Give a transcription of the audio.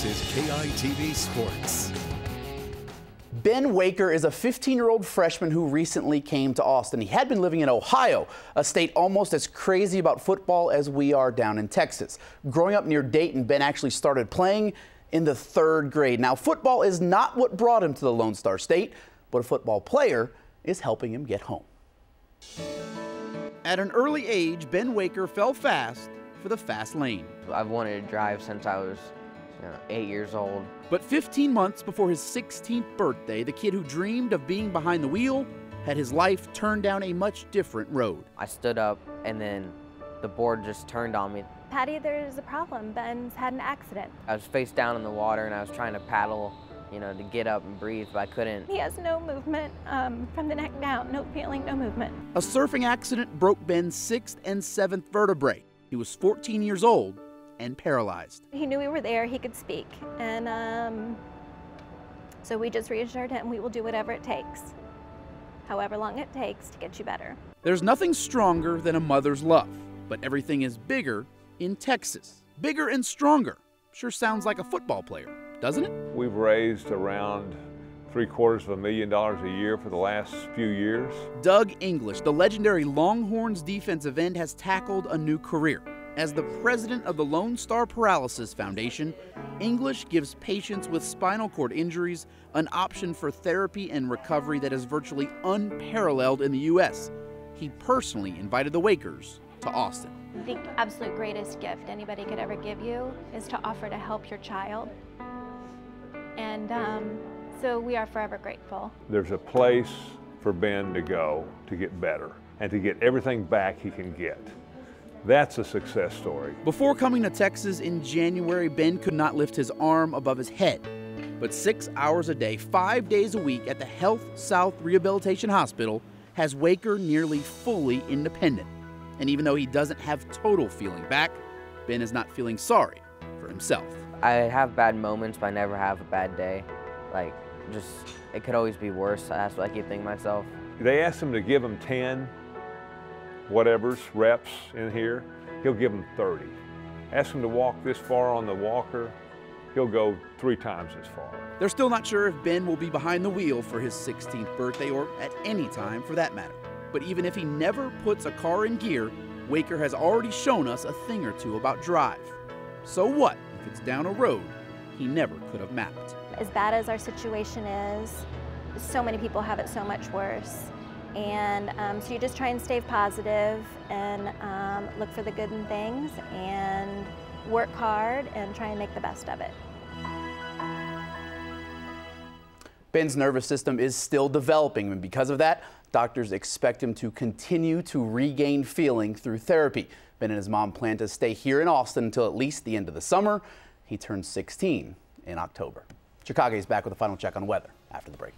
This is KITV Sports. Ben Winkler is a 15-year-old freshman who recently came to Austin. He had been living in Ohio, a state almost as crazy about football as we are down in Texas. Growing up near Dayton, Ben actually started playing in the 3rd grade. Now, football is not what brought him to the Lone Star State, but a football player is helping him get home. At an early age, Ben Winkler fell fast for the fast lane. I've wanted to drive since I was 8 years old. But 15 months before his 16th birthday, the kid who dreamed of being behind the wheel had his life turned down a much different road. I stood up and then the board just turned on me. Patty, there's a problem. Ben's had an accident. I was face down in the water and I was trying to paddle, to get up and breathe, but I couldn't. He has no movement from the neck down, no feeling, no movement. A surfing accident broke Ben's 6th and 7th vertebrae. He was 14 years old and paralyzed. He knew we were there, he could speak, and so we just reassured him we will do whatever it takes, however long it takes to get you better. There's nothing stronger than a mother's love, but everything is bigger in Texas. Bigger and stronger. Sure sounds like a football player, doesn't it? We've raised around $750,000 a year for the last few years. Doug English, the legendary Longhorns defensive end, has tackled a new career. As the president of the Lone Star Paralysis Foundation, English gives patients with spinal cord injuries an option for therapy and recovery that is virtually unparalleled in the U.S. He personally invited the Wakers to Austin. The absolute greatest gift anybody could ever give you is to offer to help your child. And so we are forever grateful. There's a place for Ben to go to get better and to get everything back he can get. That's a success story. Before coming to Texas in January, Ben could not lift his arm above his head. But 6 hours a day, 5 days a week at the Health South Rehabilitation Hospital has Winkler nearly fully independent. And even though he doesn't have total feeling back, Ben is not feeling sorry for himself. I have bad moments, but I never have a bad day. It could always be worse. That's what I keep thinking to myself. They asked him to give him 10 whatever's reps in here, he'll give him 30. Ask him to walk this far on the walker, he'll go 3 times as far. They're still not sure if Ben will be behind the wheel for his 16th birthday or at any time for that matter. But even if he never puts a car in gear, Winkler has already shown us a thing or two about drive. So what if it's down a road he never could have mapped? As bad as our situation is, so many people have it so much worse. And so you just try and stay positive and look for the good in things and work hard and try and make the best of it. Ben's nervous system is still developing, and because of that, doctors expect him to continue to regain feeling through therapy. Ben and his mom plan to stay here in Austin until at least the end of the summer. He turns 16 in October. Chicago is back with a final check on weather after the break.